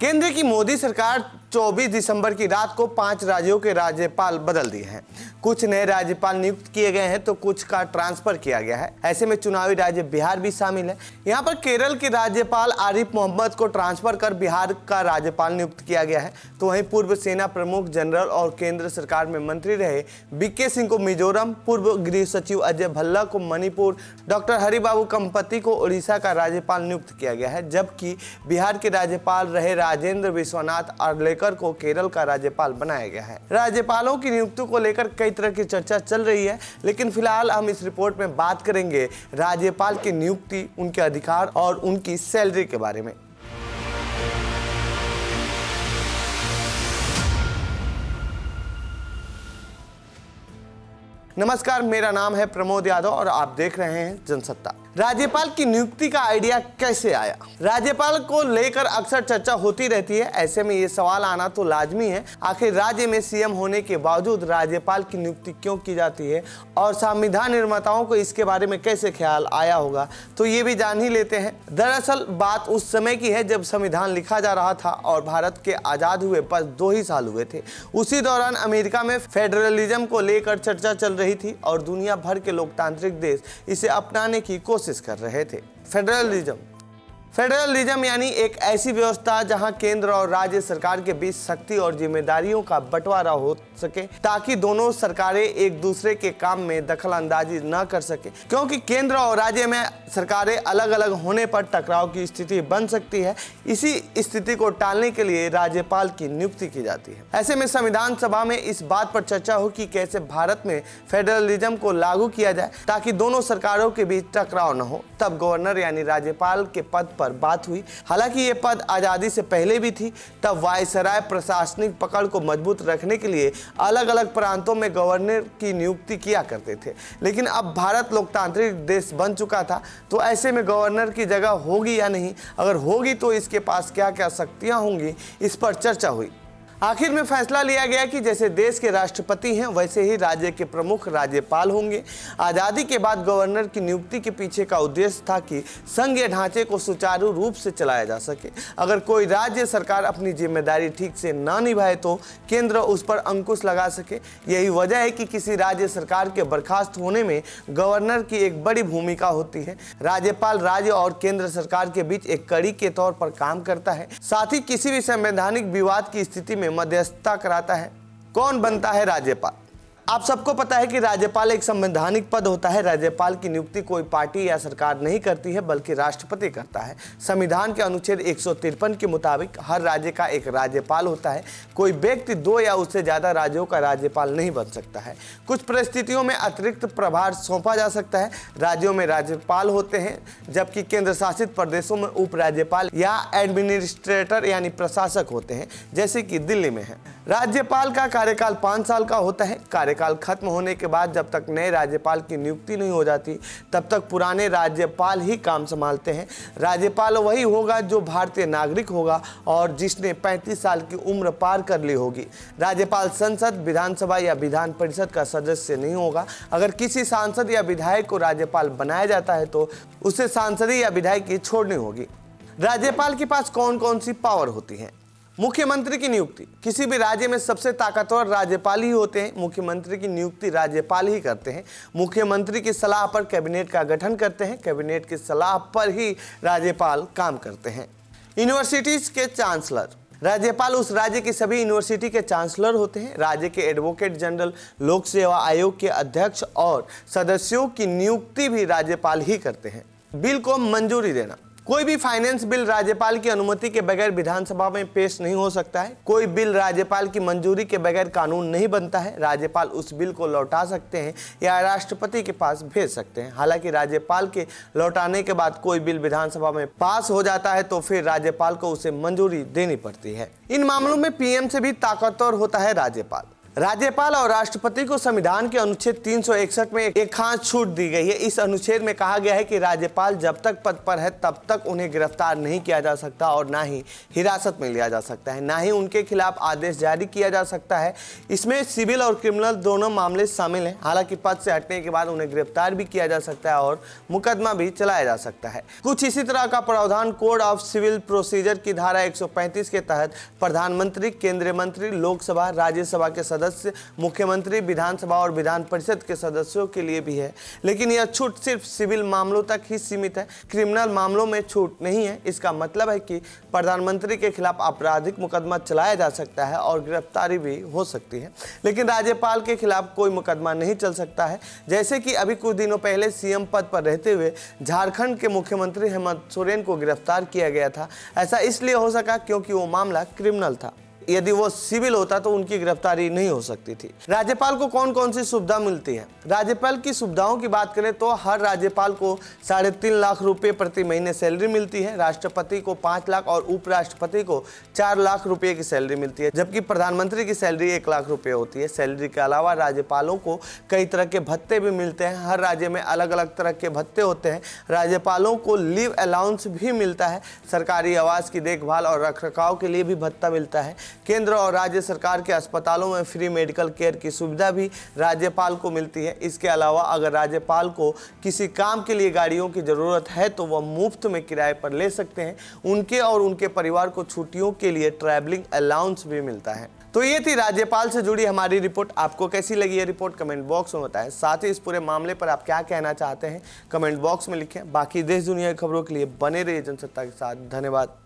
केंद्र की मोदी सरकार 24 दिसंबर की रात को 5 राज्यों के राज्यपाल बदल दिए हैं। कुछ नए राज्यपाल नियुक्त किए गए हैं तो कुछ का ट्रांसफर किया गया है। ऐसे में चुनावी राज्य बिहार भी शामिल है। यहाँ पर केरल के राज्यपाल आरिफ मोहम्मद को ट्रांसफर कर बिहार का राज्यपाल नियुक्त किया गया है। तो वहीं पूर्व सेना प्रमुख जनरल और केंद्र सरकार में मंत्री रहे बीके सिंह को मिजोरम, पूर्व गृह सचिव अजय भल्ला को मणिपुर, डॉक्टर हरिबाबू कंपति को उड़ीसा का राज्यपाल नियुक्त किया गया है, जबकि बिहार के राज्यपाल रहे राजेंद्र विश्वनाथ आर्लेकर को केरल का राज्यपाल बनाया गया है। राज्यपालों की नियुक्ति को लेकर कई तरह की चर्चा चल रही है, लेकिन फिलहाल हम इस रिपोर्ट में बात करेंगे राज्यपाल की नियुक्ति, उनके अधिकार और उनकी सैलरी के बारे में। नमस्कार, मेरा नाम है प्रमोद यादव और आप देख रहे हैं जनसत्ता। राज्यपाल की नियुक्ति का आइडिया कैसे आया? राज्यपाल को लेकर अक्सर चर्चा होती रहती है। ऐसे में ये सवाल आना तो लाजमी है, आखिर राज्य में सीएम होने के बावजूद राज्यपाल की नियुक्ति क्यों की जाती है और संविधान निर्माताओं को इसके बारे में कैसे ख्याल आया होगा, तो ये भी जान ही लेते हैं। दरअसल बात उस समय की है जब संविधान लिखा जा रहा था और भारत के आज़ाद हुए बस 2 ही साल हुए थे। उसी दौरान अमेरिका में फेडरलिज्म को लेकर चर्चा चल रही थी और दुनिया भर के लोकतांत्रिक देश इसे अपनाने की कोशिश कर रहे थे। फेडरलिज्म यानी एक ऐसी व्यवस्था जहां केंद्र और राज्य सरकार के बीच शक्ति और जिम्मेदारियों का बंटवारा हो सके, ताकि दोनों सरकारें एक दूसरे के काम में दखल अंदाजी न कर सके, क्योंकि केंद्र और राज्य में सरकारें अलग अलग होने पर टकराव की स्थिति बन सकती है। इसी स्थिति को टालने के लिए राज्यपाल की नियुक्ति की जाती है। ऐसे में संविधान सभा में इस बात पर चर्चा हो कि कैसे भारत में फेडरलिज्म को लागू किया जाए ताकि दोनों सरकारों के बीच टकराव न हो। तब गवर्नर यानी राज्यपाल के पद पर बात हुई। हालांकि ये पद आज़ादी से पहले भी थी। तब वायसराय प्रशासनिक पकड़ को मजबूत रखने के लिए अलग अलग प्रांतों में गवर्नर की नियुक्ति किया करते थे, लेकिन अब भारत लोकतांत्रिक देश बन चुका था, तो ऐसे में गवर्नर की जगह होगी या नहीं, अगर होगी तो इसके पास क्या क्या शक्तियां होंगी, इस पर चर्चा हुई। आखिर में फैसला लिया गया कि जैसे देश के राष्ट्रपति हैं वैसे ही राज्य के प्रमुख राज्यपाल होंगे। आज़ादी के बाद गवर्नर की नियुक्ति के पीछे का उद्देश्य था कि संघीय ढांचे को सुचारू रूप से चलाया जा सके। अगर कोई राज्य सरकार अपनी जिम्मेदारी ठीक से ना निभाए तो केंद्र उस पर अंकुश लगा सके। यही वजह है कि किसी राज्य सरकार के बर्खास्त होने में गवर्नर की एक बड़ी भूमिका होती है। राज्यपाल राज्य और केंद्र सरकार के बीच एक कड़ी के तौर पर काम करता है, साथ ही किसी भी संवैधानिक विवाद की स्थिति में मध्यस्थता कराता है। कौन बनता है राज्यपाल? आप सबको पता है कि राज्यपाल एक संवैधानिक पद होता है। राज्यपाल की नियुक्ति कोई पार्टी या सरकार नहीं करती है, बल्कि राष्ट्रपति करता है। संविधान के अनुच्छेद 153 के मुताबिक हर राज्य का एक राज्यपाल होता है। कोई व्यक्ति 2 या उससे ज़्यादा राज्यों का राज्यपाल नहीं बन सकता है। कुछ परिस्थितियों में अतिरिक्त प्रभार सौंपा जा सकता है। राज्यों में राज्यपाल होते हैं, जबकि केंद्र शासित प्रदेशों में उपराज्यपाल या एडमिनिस्ट्रेटर यानी प्रशासक होते हैं, जैसे कि दिल्ली में है। राज्यपाल का कार्यकाल 5 साल का होता है। कार्यकाल खत्म होने के बाद जब तक नए राज्यपाल की नियुक्ति नहीं हो जाती, तब तक पुराने राज्यपाल ही काम संभालते हैं। राज्यपाल वही होगा जो भारतीय नागरिक होगा और जिसने 35 साल की उम्र पार कर ली होगी। राज्यपाल संसद, विधानसभा या विधान परिषद का सदस्य नहीं होगा। अगर किसी सांसद या विधायक को राज्यपाल बनाया जाता है तो उसे सांसदी या विधायकी छोड़नी होगी। राज्यपाल के पास कौन कौन सी पावर होती है? मुख्यमंत्री की नियुक्ति। किसी भी राज्य में सबसे ताकतवर राज्यपाल ही होते हैं। मुख्यमंत्री की नियुक्ति राज्यपाल ही करते हैं। मुख्यमंत्री की सलाह पर कैबिनेट का गठन करते हैं। कैबिनेट की सलाह पर ही राज्यपाल काम करते हैं। यूनिवर्सिटीज के चांसलर। राज्यपाल उस राज्य की सभी यूनिवर्सिटी के चांसलर होते हैं। राज्य के एडवोकेट जनरल, लोक सेवा आयोग के अध्यक्ष और सदस्यों की नियुक्ति भी राज्यपाल ही करते हैं। बिल को मंजूरी देना। कोई भी फाइनेंस बिल राज्यपाल की अनुमति के बगैर विधानसभा में पेश नहीं हो सकता है। कोई बिल राज्यपाल की मंजूरी के बगैर कानून नहीं बनता है। राज्यपाल उस बिल को लौटा सकते हैं या राष्ट्रपति के पास भेज सकते हैं। हालांकि राज्यपाल के लौटाने के बाद कोई बिल विधानसभा में पास हो जाता है तो फिर राज्यपाल को उसे मंजूरी देनी पड़ती है। इन मामलों में पीएम से भी ताकतवर होता है राज्यपाल। राज्यपाल और राष्ट्रपति को संविधान के अनुच्छेद 361 में एक खास छूट दी गई है। इस अनुच्छेद में कहा गया है कि राज्यपाल जब तक पद पर है तब तक उन्हें गिरफ्तार नहीं किया जा सकता और ना ही हिरासत में लिया जा सकता है, ना ही उनके खिलाफ आदेश जारी किया जा सकता है। इसमें सिविल और क्रिमिनल दोनों मामले शामिल हैं। हालांकि पद से हटने के बाद उन्हें गिरफ्तार भी किया जा सकता है और मुकदमा भी चलाया जा सकता है। कुछ इसी तरह का प्रावधान कोड ऑफ सिविल प्रोसीजर की धारा 135 के तहत प्रधानमंत्री, केंद्रीय मंत्री, लोकसभा, राज्यसभा के सदस्य, मुख्यमंत्री, विधानसभा और विधान परिषद के सदस्यों के लिए भी है। लेकिन यह छूट सिर्फ सिविल मामलों तक ही सीमित है, क्रिमिनल मामलों में छूट नहीं है। इसका मतलब है कि प्रधानमंत्री के खिलाफ आपराधिक मुकदमा चलाया जा सकता है और गिरफ्तारी भी हो सकती है, लेकिन राज्यपाल के खिलाफ कोई मुकदमा नहीं चल सकता है। जैसे कि अभी कुछ दिनों पहले सीएम पद पर रहते हुए झारखंड के मुख्यमंत्री हेमंत सोरेन को गिरफ्तार किया गया था। ऐसा इसलिए हो सका क्योंकि वो मामला क्रिमिनल था। यदि वो सिविल होता तो उनकी गिरफ्तारी नहीं हो सकती थी। राज्यपाल को कौन कौन सी सुविधा मिलती है? राज्यपाल की सुविधाओं की बात करें तो हर राज्यपाल को 3.5 लाख रुपए प्रति महीने सैलरी मिलती है। राष्ट्रपति को 5 लाख और उपराष्ट्रपति को 4 लाख रुपए की सैलरी मिलती है, जबकि प्रधानमंत्री की सैलरी 1 लाख रुपए होती है। सैलरी के अलावा राज्यपालों को कई तरह के भत्ते भी मिलते हैं। हर राज्य में अलग अलग तरह के भत्ते होते हैं। राज्यपालों को लीव अलाउंस भी मिलता है। सरकारी आवास की देखभाल और रखरखाव के लिए भी भत्ता मिलता है। केंद्र और राज्य सरकार के अस्पतालों में फ्री मेडिकल केयर की सुविधा भी राज्यपाल को मिलती है। इसके अलावा अगर राज्यपाल को किसी काम के लिए गाड़ियों की ज़रूरत है तो वह मुफ्त में किराए पर ले सकते हैं। उनके और उनके परिवार को छुट्टियों के लिए ट्रैवलिंग अलाउंस भी मिलता है। तो ये थी राज्यपाल से जुड़ी हमारी रिपोर्ट। आपको कैसी लगी ये रिपोर्ट कमेंट बॉक्स में बताएं। साथ ही इस पूरे मामले पर आप क्या कहना चाहते हैं कमेंट बॉक्स में लिखें। बाकी देश दुनिया की खबरों के लिए बने रहिए जनसत्ता के साथ। धन्यवाद।